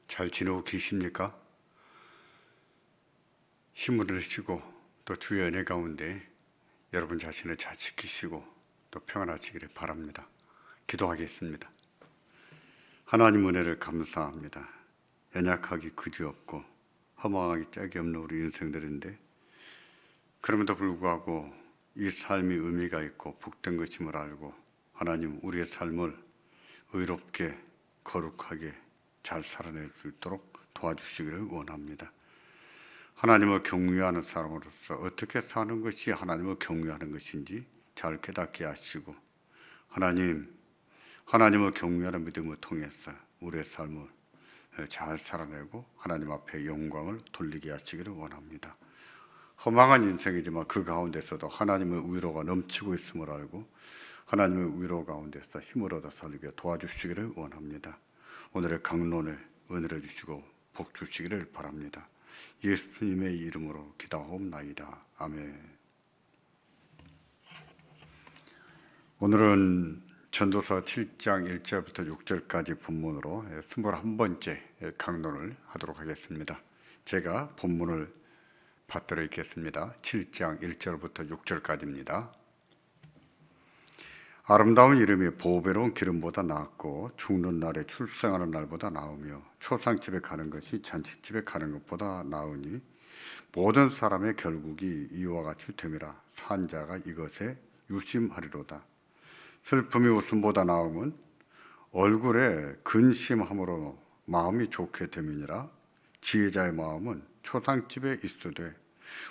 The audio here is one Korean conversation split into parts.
잘 지내고 계십니까? 힘을 내시고 또 주의 은혜 가운데 여러분 자신을 잘 지키시고 또 평안하시기를 바랍니다. 기도하겠습니다. 하나님 은혜를 감사합니다. 연약하기 그지없고 허망하기 짝이 없는 우리 인생들인데 그럼에도 불구하고 이 삶이 의미가 있고 복된 것임을 알고 하나님 우리의 삶을 의롭게 거룩하게 잘 살아낼 수 있도록 도와주시기를 원합니다. 하나님을 경외하는 사람으로서 어떻게 사는 것이 하나님을 경외하는 것인지 잘 깨닫게 하시고 하나님을 경외하는 믿음을 통해서 우리의 삶을 잘 살아내고 하나님 앞에 영광을 돌리게 하시기를 원합니다. 허망한 인생이지만 그 가운데서도 하나님의 위로가 넘치고 있음을 알고 하나님의 위로 가운데서 힘을 얻어 살게 도와주시기를 원합니다. 오늘의 강론에 은혜를 주시고 복 주시기를 바랍니다. 예수님의 이름으로 기도하옵나이다. 아멘. 오늘은 전도서 7장 1절부터 6절까지 본문으로 21번째 강론을 하도록 하겠습니다. 제가 본문을 받들어 읽겠습니다. 7장 1절부터 6절까지입니다. 아름다운 이름이 보배로운 기름보다 나았고 죽는 날에 출생하는 날보다 나으며 초상집에 가는 것이 잔치집에 가는 것보다 나으니 모든 사람의 결국이 이와 같이 됨이라. 산자가 이것에 유심하리로다. 슬픔이 웃음보다 나음은 얼굴에 근심함으로 마음이 좋게 됨이니라. 지혜자의 마음은 초상집에 있으되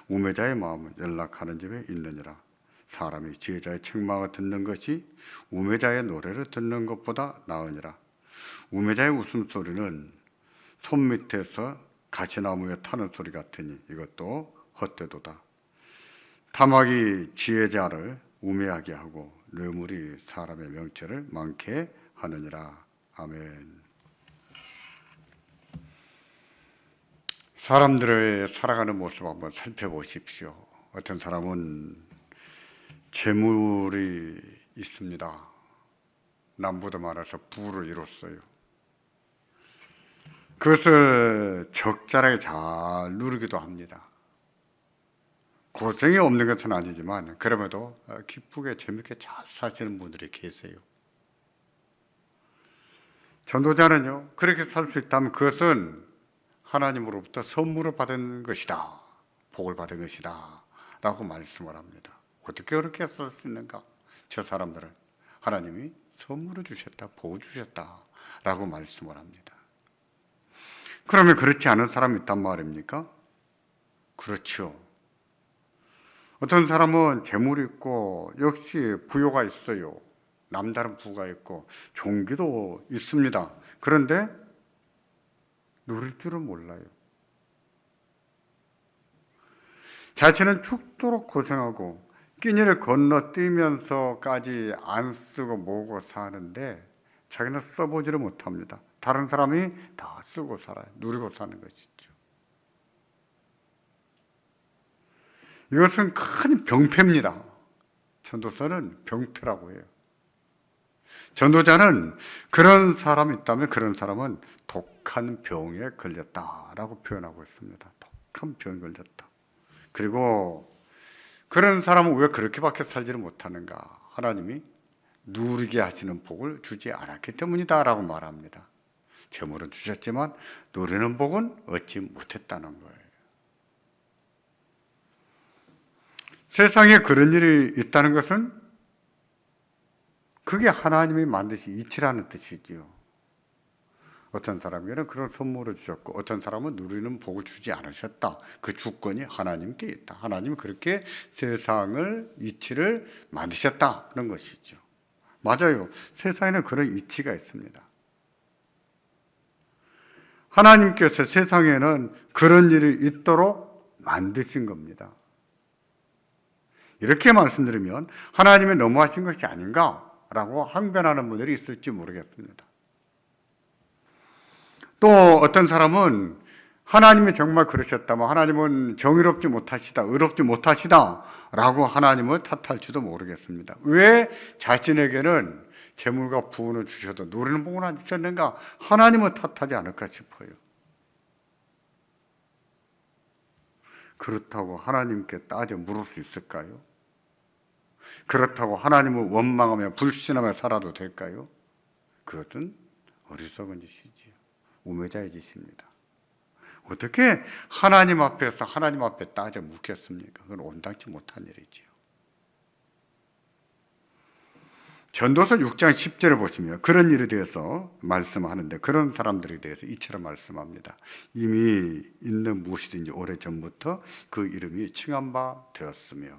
우매자의 마음은 연락하는 집에 있느니라. 사람이 지혜자의 책망을 듣는 것이 우매자의 노래를 듣는 것보다 나으니라. 우매자의 웃음소리는 손밑에서 가시나무에 타는 소리 같으니 이것도 헛되도다. 탐욕이 지혜자를 우매하게 하고 뇌물이 사람의 명체를 많게 하느니라. 아멘. 사람들의 살아가는 모습 한번 살펴보십시오. 어떤 사람은 재물이 있습니다. 남보다 많아서 부를 이뤘어요. 그것을 적절하게 잘 누리기도 합니다. 고생이 없는 것은 아니지만 그럼에도 기쁘게 재밌게 잘 사시는 분들이 계세요. 전도자는요, 그렇게 살 수 있다면 그것은 하나님으로부터 선물을 받은 것이다, 복을 받은 것이다 라고 말씀을 합니다. 어떻게 그렇게 살 수 있는가? 저 사람들은 하나님이 선물을 주셨다, 복을 주셨다 라고 말씀을 합니다. 그러면 그렇지 않은 사람이 있단 말입니까? 그렇죠. 어떤 사람은 재물이 있고 역시 부요가 있어요. 남다른 부가 있고 종기도 있습니다. 그런데 누릴 줄은 몰라요. 자신은 죽도록 고생하고 끼니를 건너뛰면서까지 안 쓰고 모으고 사는데 자기는 써보지를 못합니다. 다른 사람이 다 쓰고 살아요. 누리고 사는 것이죠. 이것은 큰 병폐입니다. 전도서는 병폐라고 해요. 전도자는 그런 사람이 있다면 그런 사람은 독한 병에 걸렸다라고 표현하고 있습니다. 독한 병에 걸렸다. 그리고 그런 사람은 왜 그렇게밖에 살지를 못하는가? 하나님이 누리게 하시는 복을 주지 않았기 때문이다 라고 말합니다. 재물은 주셨지만 누리는 복은 얻지 못했다는 거예요. 세상에 그런 일이 있다는 것은 그게 하나님이 만드신 이치라는 뜻이지요. 어떤 사람에게는 그런 선물을 주셨고 어떤 사람은 누리는 복을 주지 않으셨다. 그 주권이 하나님께 있다. 하나님이 그렇게 세상을 이치를 만드셨다는 것이죠. 맞아요. 세상에는 그런 이치가 있습니다. 하나님께서 세상에는 그런 일이 있도록 만드신 겁니다. 이렇게 말씀드리면 하나님이 너무하신 것이 아닌가라고 항변하는 분들이 있을지 모르겠습니다. 또 어떤 사람은 하나님이 정말 그러셨다면 하나님은 정의롭지 못하시다, 의롭지 못하시다 라고 하나님을 탓할지도 모르겠습니다. 왜 자신에게는 재물과 부원을 주셔도 누리는 복은 안 주셨는가? 하나님을 탓하지 않을까 싶어요. 그렇다고 하나님께 따져 물을 수 있을까요? 그렇다고 하나님을 원망하며 불신하며 살아도 될까요? 그것은 어리석은 짓이지요. 우매자의 짓입니다. 어떻게 하나님 앞에서 하나님 앞에 따져 묻겠습니까? 그건 온당치 못한 일이지요. 전도서 6장 10절을 보시면 그런 일에 대해서 말씀하는데, 그런 사람들에 대해서 이처럼 말씀합니다. 이미 있는 무엇이든지 오래전부터 그 이름이 칭한 바 되었으며,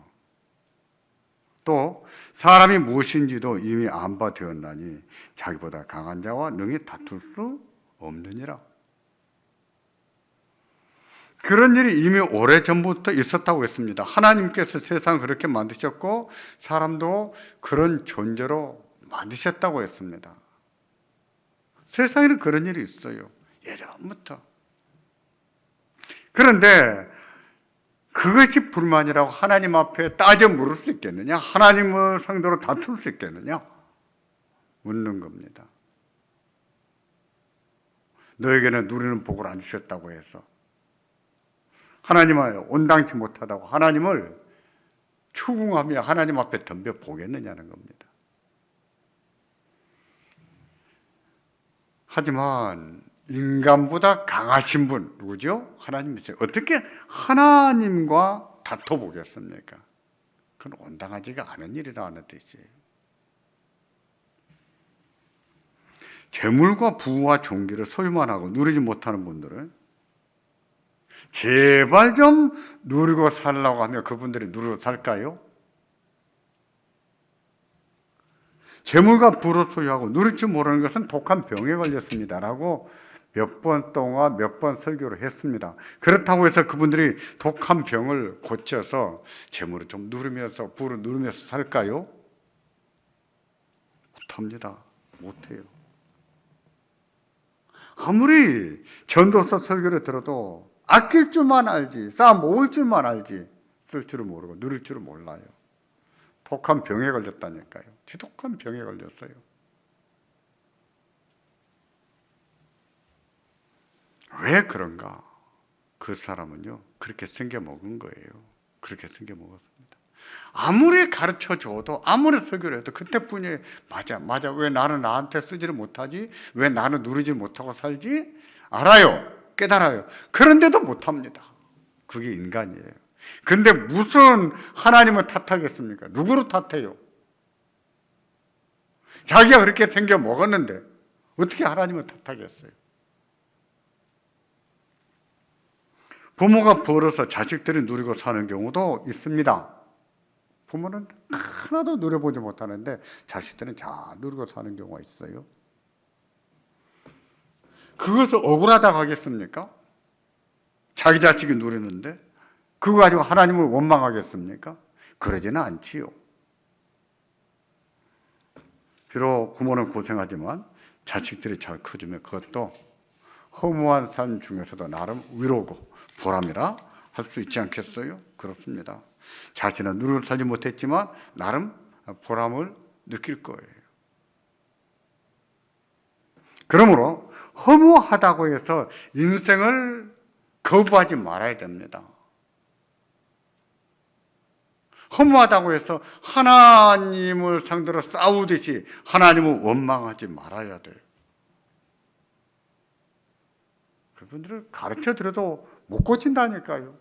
또 사람이 무엇인지도 이미 안 바 되었나니 자기보다 강한 자와 능히 다툴 수 없느니라. 그런 일이 이미 오래전부터 있었다고 했습니다. 하나님께서 세상을 그렇게 만드셨고 사람도 그런 존재로 만드셨다고 했습니다. 세상에는 그런 일이 있어요. 예전부터. 그런데 그것이 불만이라고 하나님 앞에 따져 물을 수 있겠느냐? 하나님을 상대로 다툴 수 있겠느냐? 묻는 겁니다. 너에게는 누리는 복을 안 주셨다고 해서 하나님을 온당치 못하다고 하나님을 추궁하며 하나님 앞에 덤벼 보겠느냐는 겁니다. 하지만 인간보다 강하신 분 누구죠? 하나님이세요. 어떻게 하나님과 다퉈 보겠습니까? 그건 온당하지가 않은 일이라는 뜻이에요. 재물과 부와 종기를 소유만 하고 누리지 못하는 분들은 제발 좀 누리고 살라고 하면 그분들이 누리고 살까요? 재물과 부를 소유하고 누릴 줄 모르는 것은 독한 병에 걸렸습니다라고 몇 번 동안 몇 번 설교를 했습니다. 그렇다고 해서 그분들이 독한 병을 고쳐서 재물을 좀 누리면서 부를 누리면서 살까요? 못합니다. 못해요. 아무리 전도서 설교를 들어도 아낄 줄만 알지, 쌓아 모을 줄만 알지, 쓸 줄을 모르고 누릴 줄을 몰라요. 독한 병에 걸렸다니까요. 지독한 병에 걸렸어요. 왜 그런가? 그 사람은요, 그렇게 생겨 먹은 거예요. 그렇게 생겨 먹었습니다. 아무리 가르쳐 줘도, 아무리 설교를 해도 그때뿐이에요. 맞아. 왜 나는 나한테 쓰지를 못하지? 왜 나는 누리지 못하고 살지? 알아요. 깨달아요. 그런데도 못합니다. 그게 인간이에요. 근데 무슨 하나님을 탓하겠습니까? 누구로 탓해요? 자기가 그렇게 생겨 먹었는데 어떻게 하나님을 탓하겠어요? 부모가 벌어서 자식들이 누리고 사는 경우도 있습니다. 부모는 하나도 누려보지 못하는데 자식들은 잘 누리고 사는 경우가 있어요. 그것을 억울하다고 하겠습니까? 자기 자식이 누리는데 그거 가지고 하나님을 원망하겠습니까? 그러지는 않지요. 비록 부모는 고생하지만 자식들이 잘 커주면 그것도 허무한 삶 중에서도 나름 위로고 보람이라 할 수 있지 않겠어요? 그렇습니다. 자신은 누리고 살지 못했지만 나름 보람을 느낄 거예요. 그러므로 허무하다고 해서 인생을 거부하지 말아야 됩니다. 허무하다고 해서 하나님을 상대로 싸우듯이 하나님을 원망하지 말아야 돼요. 그분들을 가르쳐 드려도 못 고친다니까요.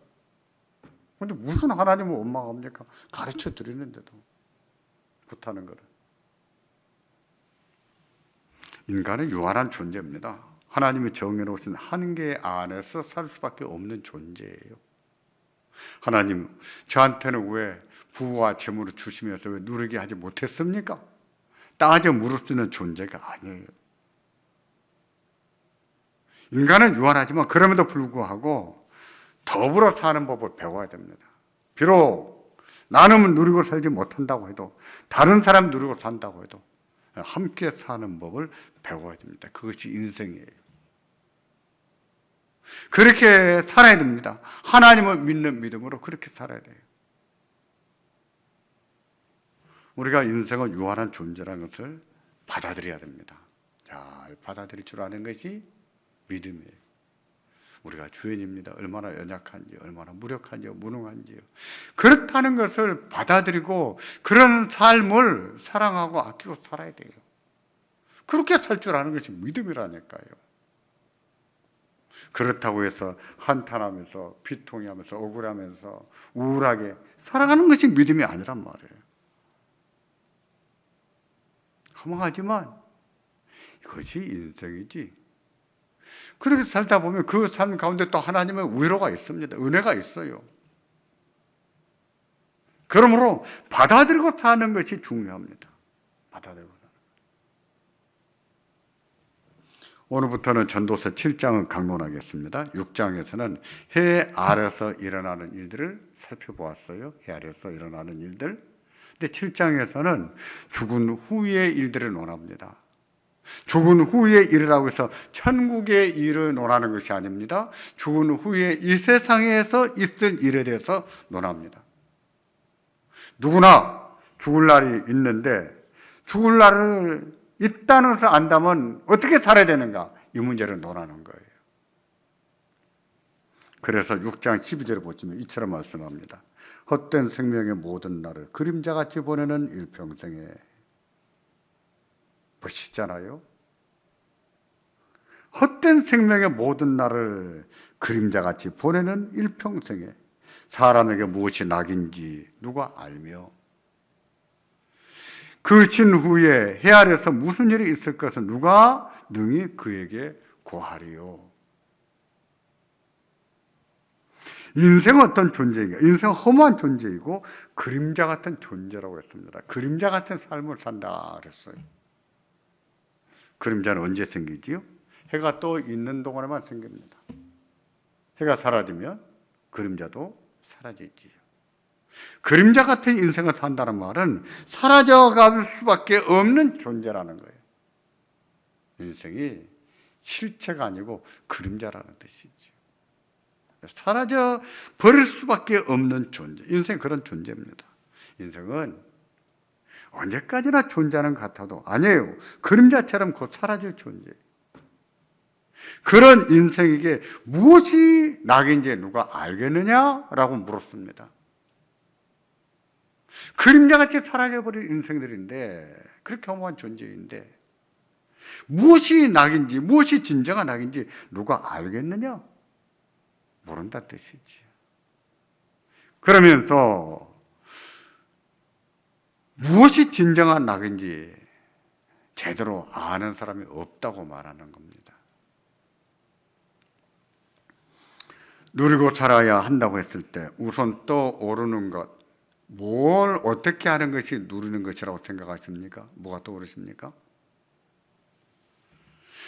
근데 무슨 하나님을 원망합니까? 가르쳐 드리는데도 못하는 거를. 인간은 유한한 존재입니다. 하나님이 정해놓으신 한계 안에서 살 수밖에 없는 존재예요. 하나님, 저한테는 왜 부와 재물을 주시면서 왜 누리게 하지 못했습니까? 따져 물을 수 있는 존재가 아니에요. 인간은 유한하지만 그럼에도 불구하고 더불어 사는 법을 배워야 됩니다. 비록 나는 누리고 살지 못한다고 해도, 다른 사람 누리고 산다고 해도 함께 사는 법을 배워야 됩니다. 그것이 인생이에요. 그렇게 살아야 됩니다. 하나님을 믿는 믿음으로 그렇게 살아야 돼요. 우리가 인생은 유한한 존재라는 것을 받아들여야 됩니다. 잘 받아들일 줄 아는 것이 믿음이에요. 우리가 주인입니다. 얼마나 연약한지, 얼마나 무력한지요, 무능한지요. 그렇다는 것을 받아들이고 그런 삶을 사랑하고 아끼고 살아야 돼요. 그렇게 살 줄 아는 것이 믿음이라니까요. 그렇다고 해서 한탄하면서 비통해하면서 억울하면서 우울하게 살아가는 것이 믿음이 아니란 말이에요. 허망하지만 이것이 인생이지. 그렇게 살다 보면 그 삶 가운데 또 하나님의 위로가 있습니다. 은혜가 있어요. 그러므로 받아들이고 사는 것이 중요합니다. 받아들이고 사는 것. 오늘부터는 전도서 7장을 강론하겠습니다. 6장에서는 해 아래서 일어나는 일들을 살펴보았어요. 해 아래서 일어나는 일들. 근데 7장에서는 죽은 후의 일들을 논합니다. 죽은 후의 일이라고 해서 천국의 일을 논하는 것이 아닙니다. 죽은 후에 이 세상에서 있을 일에 대해서 논합니다. 누구나 죽을 날이 있는데 죽을 날을 있다는 것을 안다면 어떻게 살아야 되는가? 이 문제를 논하는 거예요. 그래서 6장 12절을 보시면 이처럼 말씀합니다. 헛된 생명의 모든 날을 그림자같이 보내는 일평생에. 보시잖아요. 헛된 생명의 모든 날을 그림자같이 보내는 일평생에 사람에게 무엇이 낙인지 누가 알며 그 진 후에 해 아래서 무슨 일이 있을 것을 누가 능히 그에게 고하리요. 인생은 어떤 존재인가? 인생은 허무한 존재이고 그림자 같은 존재라고 했습니다. 그림자 같은 삶을 산다 그랬어요. 그림자는 언제 생기지요? 해가 또 있는 동안에만 생깁니다. 해가 사라지면 그림자도 사라지지요. 그림자 같은 인생을 산다는 말은 사라져갈 수밖에 없는 존재라는 거예요. 인생이 실체가 아니고 그림자라는 뜻이죠. 사라져 버릴 수밖에 없는 존재. 인생은 그런 존재입니다. 인생은 언제까지나 존재하는 것 같아도 아니에요. 그림자처럼 곧 사라질 존재. 그런 인생에게 무엇이 낙인지 누가 알겠느냐라고 물었습니다. 그림자같이 사라져버릴 인생들인데 그렇게 허무한 존재인데 무엇이 낙인지 무엇이 진정한 낙인지 누가 알겠느냐? 모른다 뜻이지. 그러면서 무엇이 진정한 낙인지 제대로 아는 사람이 없다고 말하는 겁니다. 누리고 살아야 한다고 했을 때 우선 떠오르는 것, 뭘 어떻게 하는 것이 누리는 것이라고 생각하십니까? 뭐가 떠오르십니까?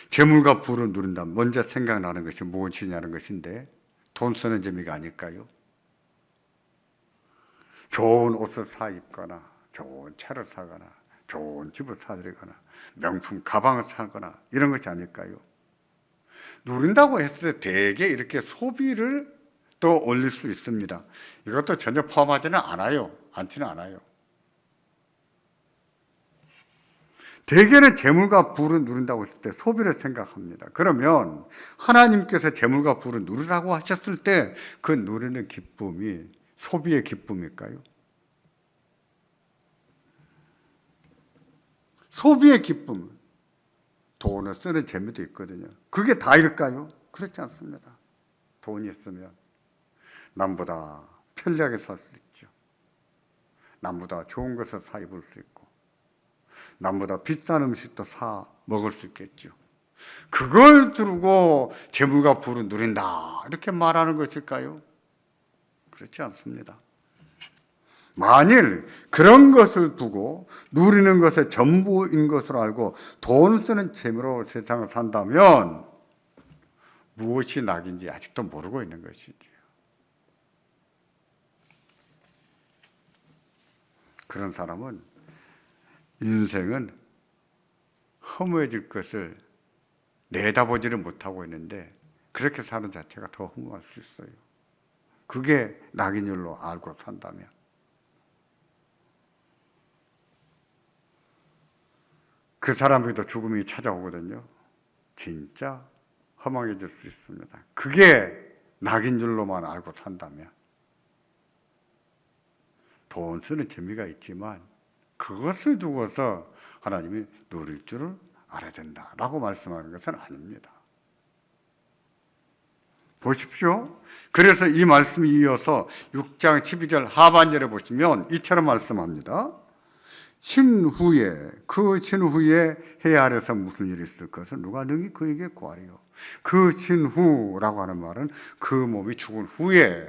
재물과 부를 누린다면 먼저 생각나는 것이 무엇이냐는 것인데 돈 쓰는 재미가 아닐까요? 좋은 옷을 사 입거나 좋은 차를 사거나 좋은 집을 사들이거나 명품 가방을 사거나 이런 것이 아닐까요? 누린다고 했을 때 대개 이렇게 소비를 또 올릴 수 있습니다. 이것도 전혀 포함하지는 않아요. 않지는 않아요. 대개는 재물과 부를 누린다고 했을 때 소비를 생각합니다. 그러면 하나님께서 재물과 부를 누리라고 하셨을 때 그 누리는 기쁨이 소비의 기쁨일까요? 소비의 기쁨, 돈을 쓰는 재미도 있거든요. 그게 다일까요? 그렇지 않습니다. 돈이 있으면 남보다 편리하게 살 수 있죠. 남보다 좋은 것을 사 입을 수 있고 남보다 비싼 음식도 사 먹을 수 있겠죠. 그걸 두고 재물과 부를 누린다 이렇게 말하는 것일까요? 그렇지 않습니다. 만일 그런 것을 두고 누리는 것의 전부인 것으로 알고 돈 쓰는 재미로 세상을 산다면 무엇이 낙인지 아직도 모르고 있는 것이죠. 그런 사람은 인생은 허무해질 것을 내다보지를 못하고 있는데 그렇게 사는 자체가 더 허무할 수 있어요. 그게 낙인줄로 알고 산다면. 그 사람에게도 죽음이 찾아오거든요. 진짜 허망해질 수 있습니다. 그게 낙인 줄로만 알고 산다면 돈 쓰는 재미가 있지만 그것을 두고서 하나님이 누릴 줄을 알아야 된다라고 말씀하는 것은 아닙니다. 보십시오. 그래서 이 말씀이 이어서 6장 12절 하반절에 보시면 이처럼 말씀합니다. 신후에 그 신후에 해 아래서 무슨 일이 있을 것을 누가 능히 그에게 구하리요. 그 신후라고 하는 말은 그 몸이 죽은 후에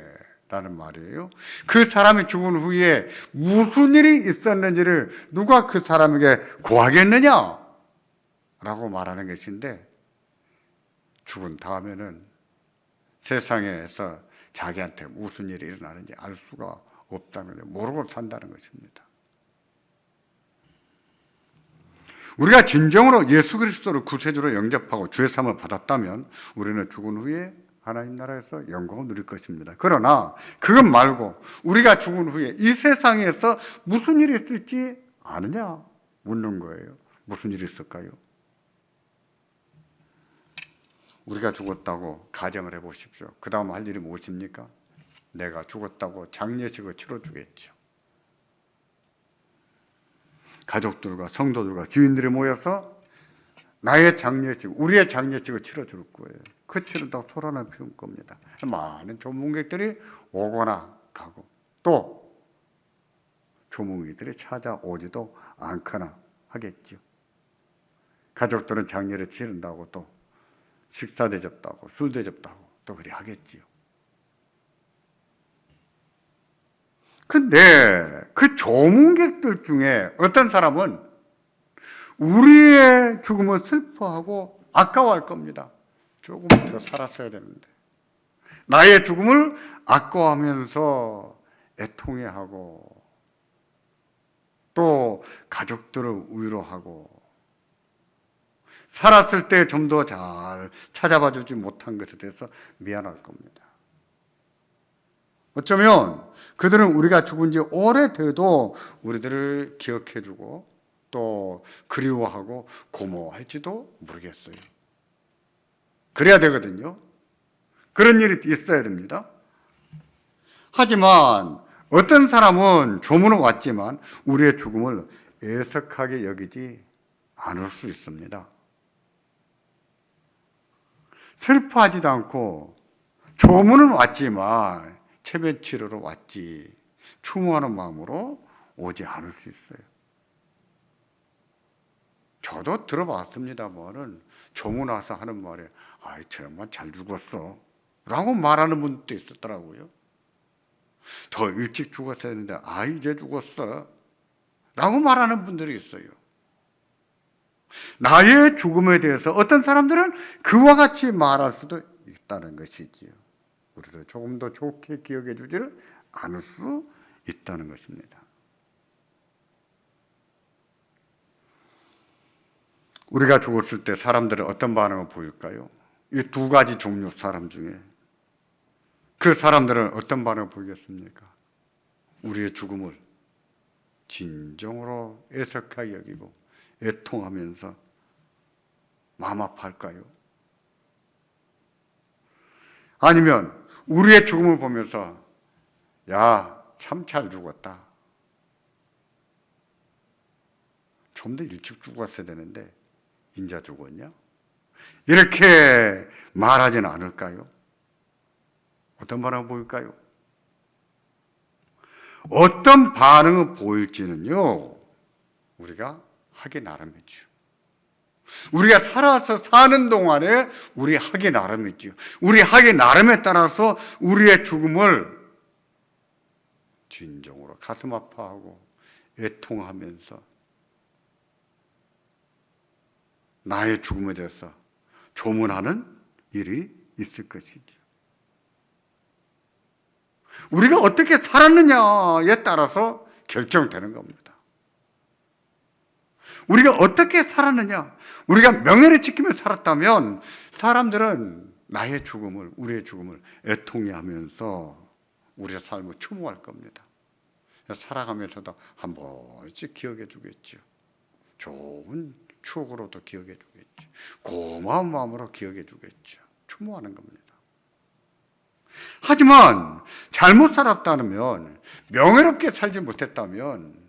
라는 말이에요. 그 사람이 죽은 후에 무슨 일이 있었는지를 누가 그 사람에게 구하겠느냐 라고 말하는 것인데, 죽은 다음에는 세상에서 자기한테 무슨 일이 일어나는지 알 수가 없다는 거예요. 모르고 산다는 것입니다. 우리가 진정으로 예수 그리스도를 구세주로 영접하고 죄 사함을 받았다면 우리는 죽은 후에 하나님 나라에서 영광을 누릴 것입니다. 그러나 그것 말고 우리가 죽은 후에 이 세상에서 무슨 일이 있을지 아느냐 묻는 거예요. 무슨 일이 있을까요? 우리가 죽었다고 가정을 해보십시오. 그 다음 할 일이 무엇입니까? 내가 죽었다고 장례식을 치러주겠죠. 가족들과 성도들과 주인들이 모여서 나의 장례식, 우리의 장례식을 치러줄 거예요. 그 치른다고 소란을 피울 겁니다. 많은 조문객들이 오거나 가고 또 조문객들이 찾아오지도 않거나 하겠죠. 가족들은 장례를 치른다고 또 식사 대접도 하고 술 대접도 하고 또 그리 하겠지요. 근데 그 조문객들 중에 어떤 사람은 우리의 죽음을 슬퍼하고 아까워할 겁니다. 조금 더 살았어야 되는데. 나의 죽음을 아까워하면서 애통해하고 또 가족들을 위로하고 살았을 때 좀 더 잘 찾아봐 주지 못한 것에 대해서 미안할 겁니다. 어쩌면 그들은 우리가 죽은 지 오래돼도 우리들을 기억해 주고 또 그리워하고 고마워할지도 모르겠어요. 그래야 되거든요. 그런 일이 있어야 됩니다. 하지만 어떤 사람은 조문은 왔지만 우리의 죽음을 애석하게 여기지 않을 수 있습니다. 슬퍼하지도 않고 조문은 왔지만 체면 치르러 왔지 추모하는 마음으로 오지 않을 수 있어요. 저도 들어봤습니다만은 조문 와서 하는 말에 아이 저 양반 잘 죽었어 라고 말하는 분도 있었더라고요. 더 일찍 죽었어야 했는데 아이 이제 죽었어 라고 말하는 분들이 있어요. 나의 죽음에 대해서 어떤 사람들은 그와 같이 말할 수도 있다는 것이지요. 우리를 조금 더 좋게 기억해 주지를 않을 수 있다는 것입니다. 우리가 죽었을 때 사람들은 어떤 반응을 보일까요? 이 두 가지 종류 사람 중에 그 사람들은 어떤 반응을 보이겠습니까? 우리의 죽음을 진정으로 애석하게 여기고 애통하면서 마음 아파할까요? 아니면 우리의 죽음을 보면서 야, 참 잘 죽었다. 좀 더 일찍 죽었어야 되는데 인자 죽었냐? 이렇게 말하지는 않을까요? 어떤 반응을 보일까요? 어떤 반응을 보일지는요, 우리가 하기 나름이죠. 우리가 살아서 사는 동안에 우리 하기 나름이죠. 우리 하기 나름에 따라서 우리의 죽음을 진정으로 가슴 아파하고 애통하면서 나의 죽음에 대해서 조문하는 일이 있을 것이죠. 우리가 어떻게 살았느냐에 따라서 결정되는 겁니다. 우리가 어떻게 살았느냐, 우리가 명예를 지키며 살았다면 사람들은 나의 죽음을, 우리의 죽음을 애통해하면서 우리의 삶을 추모할 겁니다. 살아가면서도 한 번씩 기억해 주겠죠. 좋은 추억으로도 기억해 주겠죠. 고마운 마음으로 기억해 주겠죠. 추모하는 겁니다. 하지만 잘못 살았다면, 명예롭게 살지 못했다면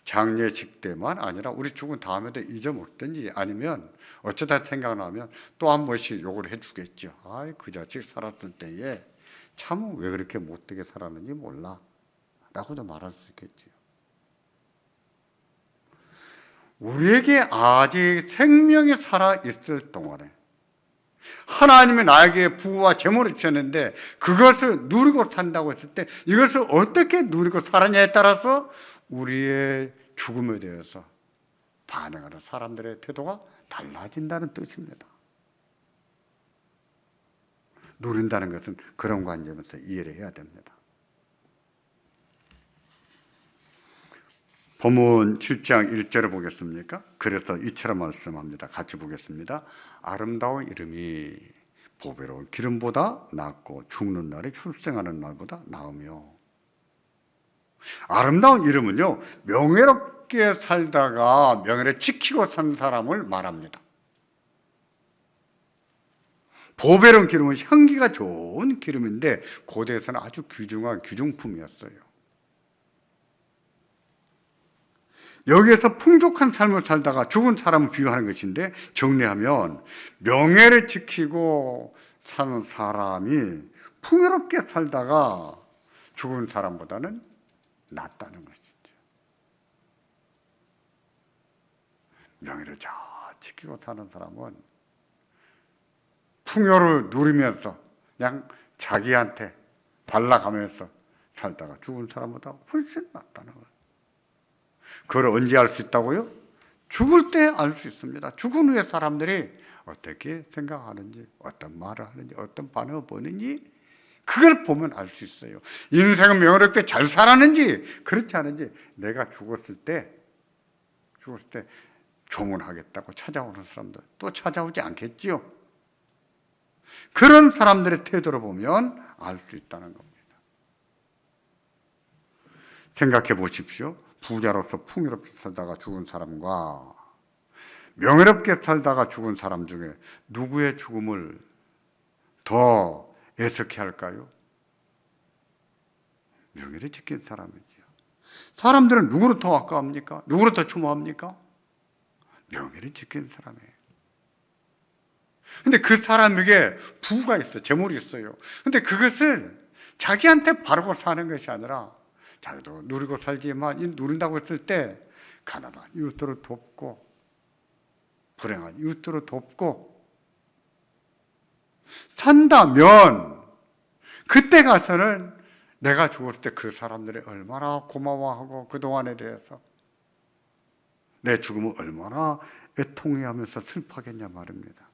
장례식 때만 아니라 우리 죽은 다음에도 잊어먹든지 아니면 어쩌다 생각나면 또 한 번씩 욕을 해주겠죠. 아이, 그 자식 살았을 때에 참 왜 그렇게 못되게 살았는지 몰라 라고도 말할 수 있겠죠. 우리에게 아직 생명이 살아있을 동안에 하나님이 나에게 부와 재물을 주셨는데 그것을 누리고 산다고 했을 때 이것을 어떻게 누리고 살았냐에 따라서 우리의 죽음에 대해서 반응하는 사람들의 태도가 달라진다는 뜻입니다. 누린다는 것은 그런 관점에서 이해를 해야 됩니다. 본문 7장 1절을 보겠습니까? 그래서 이처럼 말씀합니다. 같이 보겠습니다. 아름다운 이름이 보배로운 기름보다 낫고 죽는 날이 출생하는 날보다 나으며. 아름다운 이름은요, 명예롭게 살다가 명예를 지키고 산 사람을 말합니다. 보배로운 기름은 향기가 좋은 기름인데 고대에서는 아주 귀중한 귀중품이었어요. 여기에서 풍족한 삶을 살다가 죽은 사람을 비유하는 것인데, 정리하면 명예를 지키고 사는 사람이 풍요롭게 살다가 죽은 사람보다는 낫다는 것이죠. 명예를 잘 지키고 사는 사람은 풍요를 누리면서 그냥 자기한테 발라가면서 살다가 죽은 사람보다 훨씬 낫다는 거예요. 그걸 언제 알 수 있다고요? 죽을 때 알 수 있습니다. 죽은 후에 사람들이 어떻게 생각하는지, 어떤 말을 하는지, 어떤 반응을 보이는지 그걸 보면 알 수 있어요. 인생은 명예롭게 잘 살았는지 그렇지 않은지 내가 죽었을 때 조문하겠다고 찾아오는 사람들 또 찾아오지 않겠지요. 그런 사람들의 태도를 보면 알 수 있다는 겁니다. 생각해 보십시오. 부자로서 풍요롭게 살다가 죽은 사람과 명예롭게 살다가 죽은 사람 중에 누구의 죽음을 더 애석해 할까요? 명예를 지킨 사람이지요. 사람들은 누구를 더 아까워합니까? 누구를 더 추모합니까? 명예를 지킨 사람이에요. 근데 그 사람에게 부가 있어요. 재물이 있어요. 근데 그것을 자기한테 바르고 사는 것이 아니라 자기도 누리고 살지만 누린다고 했을 때 가난한 이웃들을 돕고 불행한 이웃들을 돕고 산다면 그때 가서는 내가 죽었을 때 그 사람들이 얼마나 고마워하고 그동안에 대해서 내 죽음을 얼마나 애통해하면서 슬퍼하겠냐 말입니다.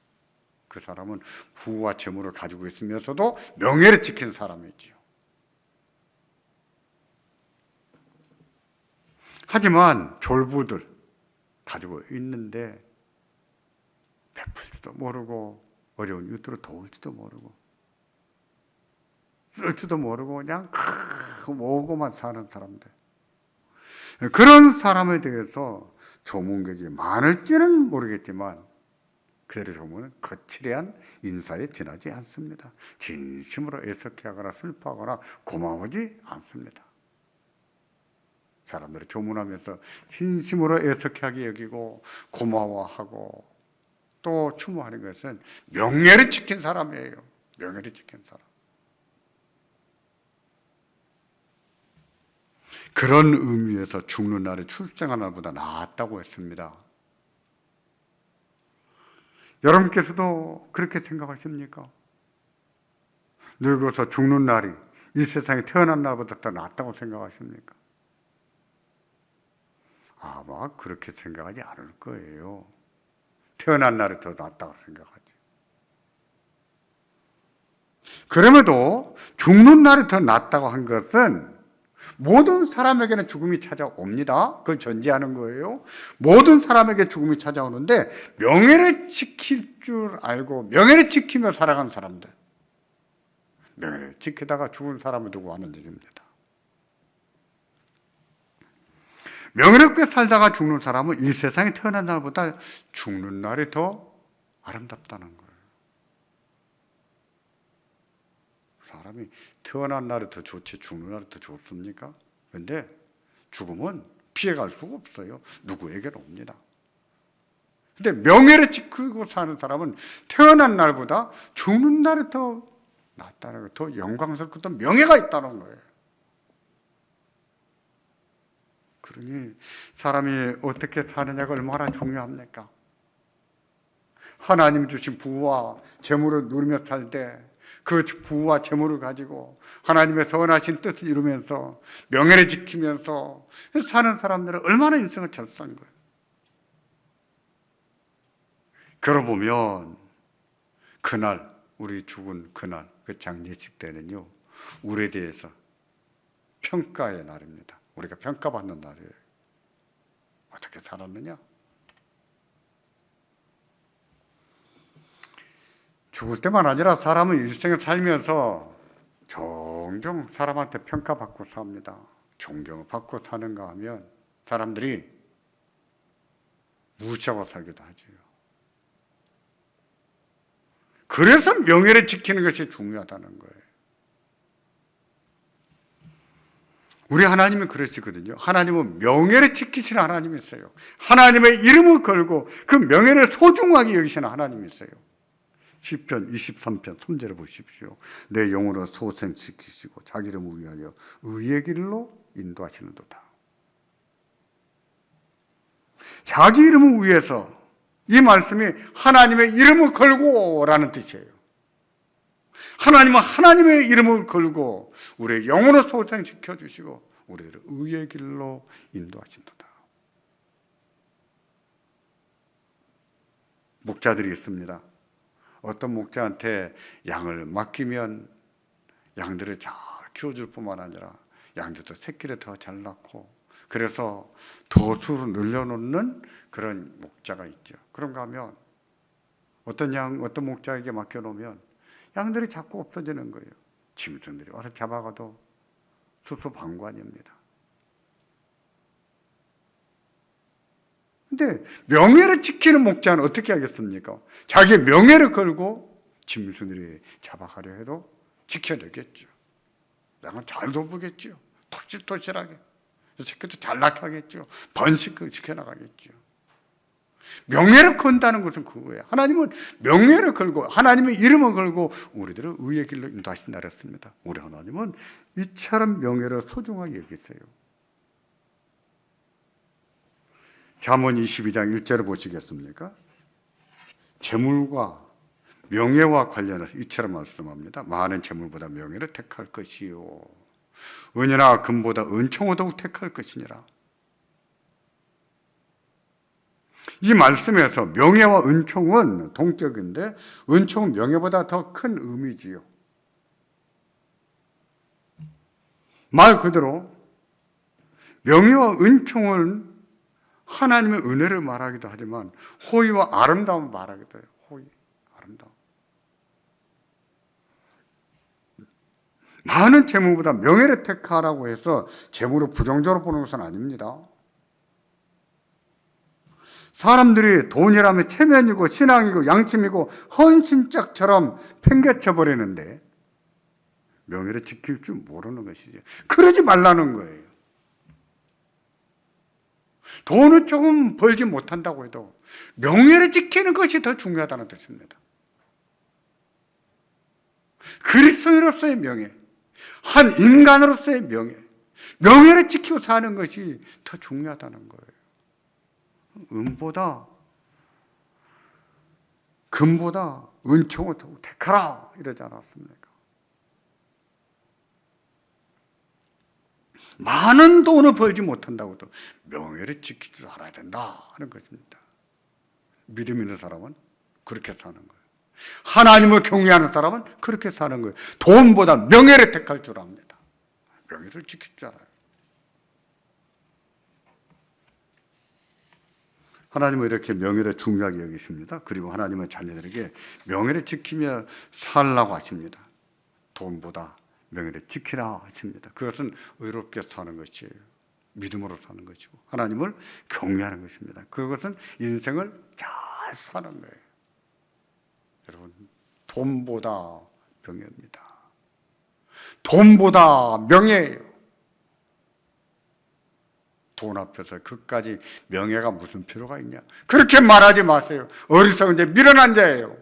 그 사람은 부와 재물을 가지고 있으면서도 명예를 지킨 사람이지요. 하지만 졸부들 가지고 있는데 베풀지도 모르고 어려운 이웃들을 도울지도 모르고 쓸지도 모르고 그냥 모으고만 사는 사람들, 그런 사람에 대해서 조문객이 많을지는 모르겠지만 그대로 조문은 거칠한 인사에 지나지 않습니다. 진심으로 애석해하거나 슬퍼하거나 고마워하지 않습니다. 사람들이 조문하면서 진심으로 애석하게 여기고 고마워하고 또 추모하는 것은 명예를 지킨 사람이에요. 명예를 지킨 사람. 그런 의미에서 죽는 날이 출생하는 날보다 낫다고 했습니다. 여러분께서도 그렇게 생각하십니까? 늙어서 죽는 날이 이 세상에 태어난 날보다 더 낫다고 생각하십니까? 아마 그렇게 생각하지 않을 거예요. 태어난 날이 더 낫다고 생각하지. 그럼에도 죽는 날이 더 낫다고 한 것은 모든 사람에게는 죽음이 찾아옵니다. 그걸 전제하는 거예요. 모든 사람에게 죽음이 찾아오는데 명예를 지킬 줄 알고 명예를 지키며 살아간 사람들, 명예를 지키다가 죽은 사람을 두고 하는 얘기입니다. 명예롭게 살다가 죽는 사람은 이 세상에 태어난 날보다 죽는 날이 더 아름답다는 거예요. 사람이 태어난 날이 더 좋지 죽는 날이 더 좋습니까? 근데 죽음은 피해갈 수가 없어요. 누구에게나 옵니다. 근데 명예를 지키고 사는 사람은 태어난 날보다 죽는 날이 더 낫다는 거예요. 더 영광스럽고 더 명예가 있다는 거예요. 그러니 사람이 어떻게 사느냐가 얼마나 중요합니까? 하나님 주신 부와 재물을 누리며 살 때 그 부와 재물을 가지고 하나님의 선하신 뜻을 이루면서 명예를 지키면서 사는 사람들은 얼마나 인생을 잘 사는 거예요. 그러고 보면 그날, 우리 죽은 그날, 그 장례식 때는요, 우리에 대해서 평가의 날입니다. 우리가 평가받는 날이에요. 어떻게 살았느냐? 죽을 때만 아니라 사람은 일생을 살면서 종종 사람한테 평가받고 삽니다. 존경을 받고 사는가 하면 사람들이 무시하고 살기도 하죠. 그래서 명예를 지키는 것이 중요하다는 거예요. 우리 하나님은 그러시거든요. 하나님은 명예를 지키시는 하나님이세요. 하나님의 이름을 걸고 그 명예를 소중하게 여기시는 하나님이세요. 시편 23편 3절을 보십시오. 내 영혼을 소생시키시고 자기 이름을 위하여 의의 길로 인도하시는도다. 자기 이름을 위해서, 이 말씀이 하나님의 이름을 걸고 라는 뜻이에요. 하나님은 하나님의 이름을 걸고 우리의 영혼을 소생시켜 주시고 우리를 의의 길로 인도하신도다. 목자들이 있습니다. 어떤 목자한테 양을 맡기면 양들을 잘 키워줄 뿐만 아니라 양들도 새끼를 더 잘 낳고, 그래서 더 수를 늘려놓는 그런 목자가 있죠. 그런가 하면 어떤 목자에게 맡겨놓으면 양들이 자꾸 없어지는 거예요. 짐승들이 와서 잡아가도 수수방관입니다. 근데 명예를 지키는 목자는 어떻게 하겠습니까? 자기의 명예를 걸고 짐승들이 잡아가려 해도 지켜내겠죠. 양은 잘 돌보겠죠. 토실토실하게. 새끼도 잘 낳게 하겠죠. 번식을 지켜나가겠죠. 명예를 건다는 것은 그거예요. 하나님은 명예를 걸고 하나님의 이름을 걸고 우리들을 의의 길로 인도하신다 그랬습니다. 우리 하나님은 이처럼 명예를 소중하게 여기세요. 잠언 22장 1절을 보시겠습니까? 재물과 명예와 관련해서 이처럼 말씀합니다. 많은 재물보다 명예를 택할 것이요, 은이나 금보다 은총을 더욱 택할 것이니라. 이 말씀에서 명예와 은총은 동격인데 은총은 명예보다 더 큰 의미지요. 말 그대로 명예와 은총은 하나님의 은혜를 말하기도 하지만 호의와 아름다움을 말하기도 해요. 호의, 아름다움. 많은 재물보다 명예를 택하라고 해서 재물을 부정적으로 보는 것은 아닙니다. 사람들이 돈이라면 체면이고 신앙이고 양심이고 헌신짝처럼 팽개쳐 버리는데 명예를 지킬 줄 모르는 것이죠. 그러지 말라는 거예요. 돈을 조금 벌지 못한다고 해도 명예를 지키는 것이 더 중요하다는 뜻입니다. 그리스도인으로서의 명예, 한 인간으로서의 명예, 명예를 지키고 사는 것이 더 중요하다는 거예요. 은보다 금보다 은총을 더욱 택하라 이러지 않았습니까? 많은 돈을 벌지 못한다고도 명예를 지킬 줄 알아야 된다 하는 것입니다. 믿음 있는 사람은 그렇게 사는 거예요. 하나님을 경외하는 사람은 그렇게 사는 거예요. 돈보다 명예를 택할 줄 압니다. 명예를 지킬 줄 알아요. 하나님은 이렇게 명예를 중요하게 여기십니다. 그리고 하나님은 자녀들에게 명예를 지키며 살라고 하십니다. 돈보다 명예를 지키라 하십니다. 그것은 의롭게 사는 것이에요. 믿음으로 사는 것이고 하나님을 경외하는 것입니다. 그것은 인생을 잘 사는 거예요. 여러분, 돈보다 명예입니다. 돈보다 명예예요. 돈 앞에서 그까지 명예가 무슨 필요가 있냐? 그렇게 말하지 마세요. 어리석은 자, 미련한 자예요.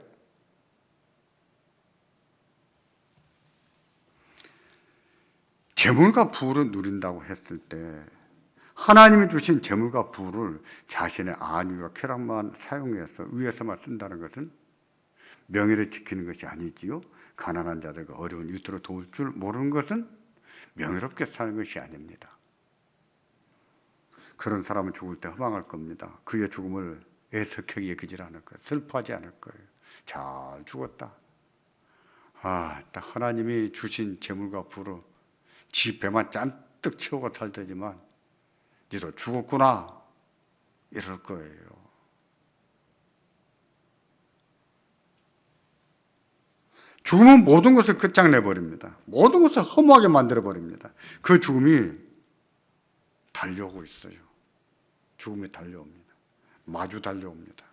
재물과 부를 누린다고 했을 때 하나님이 주신 재물과 부를 자신의 안위와 쾌락만 사용해서 위해서만 쓴다는 것은 명예를 지키는 것이 아니지요. 가난한 자들과 어려운 이웃들을 도울 줄 모르는 것은 명예롭게 사는 것이 아닙니다. 그런 사람은 죽을 때 허망할 겁니다. 그의 죽음을 애석하게 여기질 않을 거예요. 슬퍼하지 않을 거예요. 잘 죽었다. 딱 하나님이 주신 재물과 부로 지 배만 잔뜩 채우고 살더지만 니도 죽었구나 이럴 거예요. 죽음은 모든 것을 끝장내버립니다. 모든 것을 허무하게 만들어버립니다. 그 죽음이 달려오고 있어요. 죽음이 달려옵니다. 마주 달려옵니다.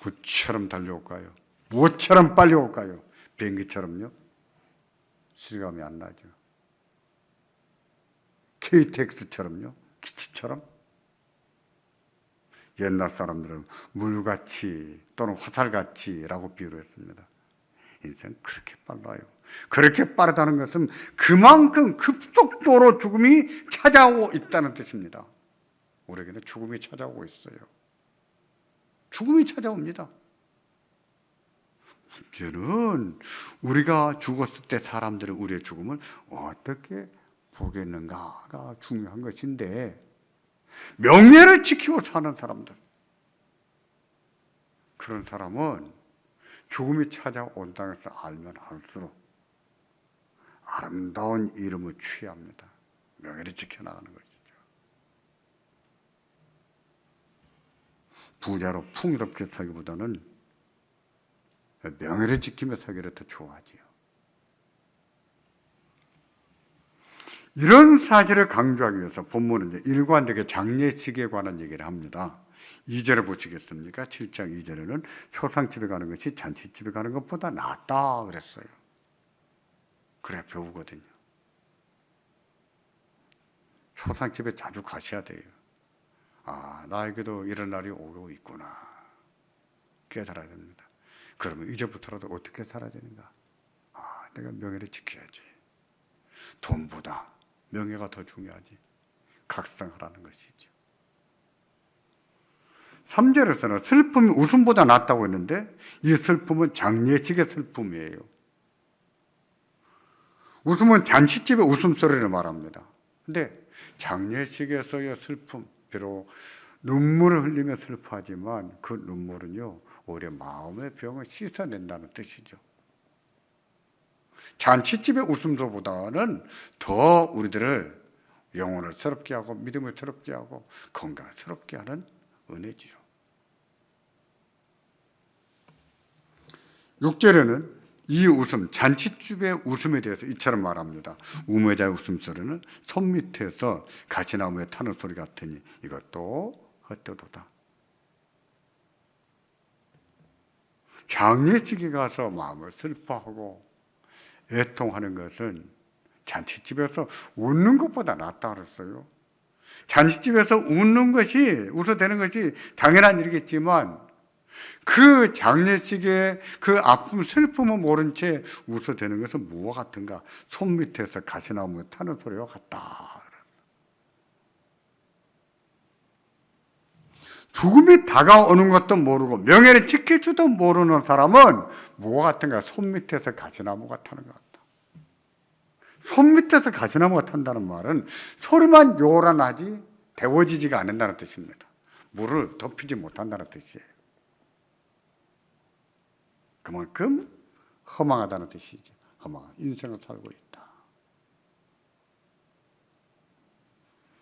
무엇처럼 달려올까요? 무엇처럼 빨리 올까요? 비행기처럼요? 실감이 안 나죠. KTX처럼요? 기차처럼? 옛날 사람들은 물같이 또는 화살같이라고 비유를 했습니다. 인생 그렇게 빨라요. 그렇게 빠르다는 것은 그만큼 급속도로 죽음이 찾아오고 있다는 뜻입니다. 우리에게는 죽음이 찾아오고 있어요. 죽음이 찾아옵니다. 문제는 우리가 죽었을 때 사람들이 우리의 죽음을 어떻게 보겠는가가 중요한 것인데, 명예를 지키고 사는 사람들, 그런 사람은 죽음이 찾아온다는 것을 알면 알수록 아름다운 이름을 취합니다. 명예를 지켜나가는 것이죠. 부자로 풍요롭게 살기보다는 명예를 지키며 살기를 더 좋아하지요. 이런 사실을 강조하기 위해서 본문은 이제 일관되게 장례식에 관한 얘기를 합니다. 2절을 보시겠습니까? 7장 2절에는 초상집에 가는 것이 잔치집에 가는 것보다 낫다 그랬어요. 그래 배우거든요. 초상집에 자주 가셔야 돼요. 나에게도 이런 날이 오고 있구나 깨달아야 됩니다. 그러면 이제부터라도 어떻게 살아야 되는가? 내가 명예를 지켜야지. 돈보다 명예가 더 중요하지. 각성하라는 것이죠. 3절에서는 슬픔이 웃음보다 낫다고 했는데 이 슬픔은 장례식의 슬픔이에요. 웃음은 잔치집의 웃음소리를 말합니다. 근데 장례식에서의 슬픔, 비록 눈물을 흘리며 슬퍼하지만 그 눈물은요, 오히려 마음의 병을 씻어낸다는 뜻이죠. 잔치집의 웃음소보다는 더 우리들을 영혼을 새롭게 하고 믿음을 새롭게 하고 건강을 새롭게 하는 은혜지요. 6절에는 이 웃음, 잔치집의 웃음에 대해서 이처럼 말합니다. 우매자의 웃음소리는 손 밑에서 가시나무에 타는 소리 같으니 이것도 헛되도다. 장례식에 가서 마음을 슬퍼하고 애통하는 것은 잔치집에서 웃는 것보다 낫다 그랬어요. 잔치집에서 웃어대는 것이 당연한 일이겠지만 그 장례식의 그 아픔, 슬픔을 모른 채 웃어대는 것은 무엇 같은가? 손 밑에서 가시나무에 타는 소리와 같다. 죽음이 다가오는 것도 모르고 명예를 지킬 줄도 모르는 사람은 무엇 같은가? 손 밑에서 가시나무가 타는 것 같다. 손 밑에서 가시나무가 탄다는 말은 소리만 요란하지 데워지지가 않는다는 뜻입니다. 물을 덮이지 못한다는 뜻이에요. 그만큼 허망하다는 뜻이죠. 허망한 인생을 살고 있다.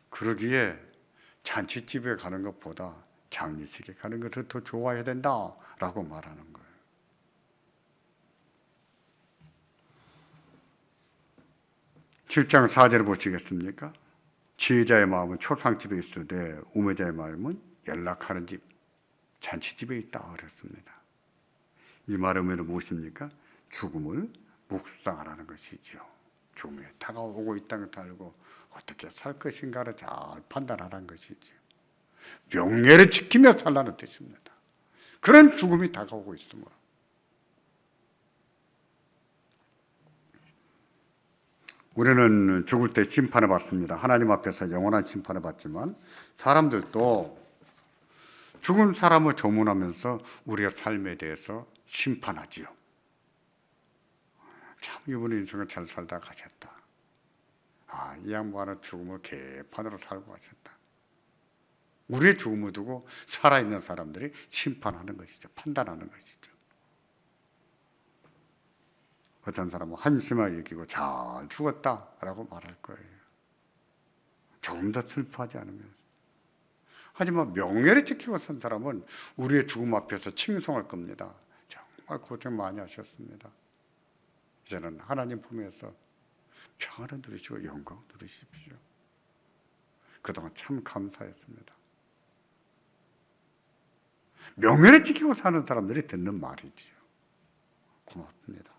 그러기에 잔치집에 가는 것보다 장례식에 가는 것을 더 좋아해야 된다라고 말하는 거예요. (7장 4절을) 보시겠습니까? 지혜자의 마음은 초상집에 있으되 우매자의 마음은 연락하는 집, 잔치집에 있다 그랬습니다. 이 말의 의미는 무엇입니까? 죽음을 묵상하라는 것이지요. 죽음이 다가오고 있다는 것을 알고 어떻게 살 것인가를 잘 판단하라는 것이지요. 명예를 지키며 살라는 뜻입니다. 그런 죽음이 다가오고 있으므로 우리는 죽을 때 심판을 받습니다. 하나님 앞에서 영원한 심판을 받지만 사람들도 죽은 사람을 조문하면서 우리의 삶에 대해서 심판하지요. 참 이분의 인생을 잘 살다 가셨다. 이 양반은 죽음을 개판으로 살고 가셨다. 우리의 죽음을 두고 살아있는 사람들이 심판하는 것이죠. 판단하는 것이죠. 어떤 사람은 한심하게 여기고 잘 죽었다라고 말할 거예요. 조금 더 슬퍼하지 않으면서. 하지만 명예를 지키고 산 사람은 우리의 죽음 앞에서 칭송할 겁니다. 정말 고생 많이 하셨습니다. 이제는 하나님 품에서 평안을 누리시고 영광을 누리십시오. 그동안 참 감사했습니다. 명예를 지키고 사는 사람들이 듣는 말이지요. 고맙습니다.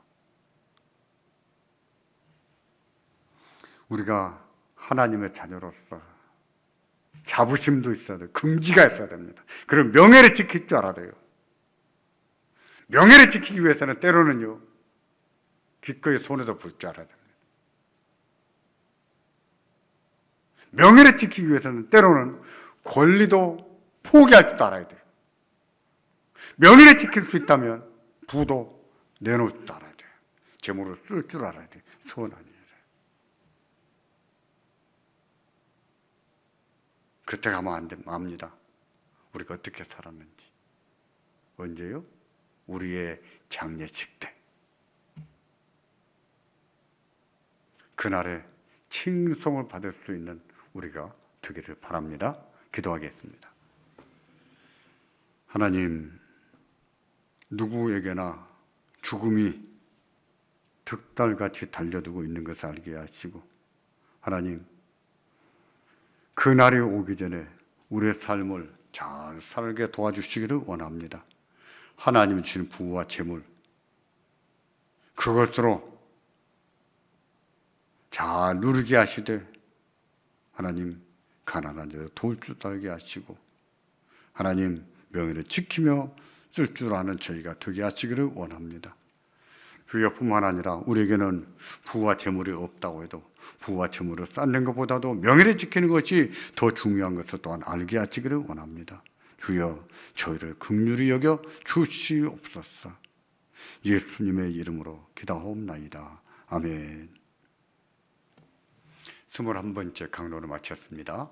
우리가 하나님의 자녀로서 자부심도 있어야 돼요. 긍지가 있어야 됩니다. 그럼 명예를 지킬 줄 알아야 돼요. 명예를 지키기 위해서는 때로는요, 기꺼이 손에도 불 줄 알아야 됩니다. 명예를 지키기 위해서는 때로는 권리도 포기할 줄 알아야 돼요. 명예를 지킬 수 있다면 부도 내놓을 줄 알아야 돼요. 재물을 쓸 줄 알아야 돼요. 선한 일. 그때 가면 압니다. 우리가 어떻게 살았는지. 언제요? 우리의 장례식 때. 그날에 칭송을 받을 수 있는 우리가 되기를 바랍니다. 기도하겠습니다. 하나님, 누구에게나 죽음이 득달같이 달려들고 있는 것을 알게 하시고, 하나님, 그날이 오기 전에 우리의 삶을 잘 살게 도와주시기를 원합니다. 하나님이 주신 부와 재물, 그것으로 잘 누리게 하시되, 하나님 가난한 자들 도울 줄 알게 하시고, 하나님 명예를 지키며 쓸 줄 아는 저희가 되게 하시기를 원합니다. 그뿐만 아니라 우리에게는 부와 재물이 없다고 해도 부와 재물을 쌓는 것보다도 명예를 지키는 것이 더 중요한 것을 또한 알게 하시기를 원합니다. 주여, 저희를 긍휼히 여겨 주시옵소서. 예수님의 이름으로 기도하옵나이다. 아멘. 21번째 강론을 마쳤습니다.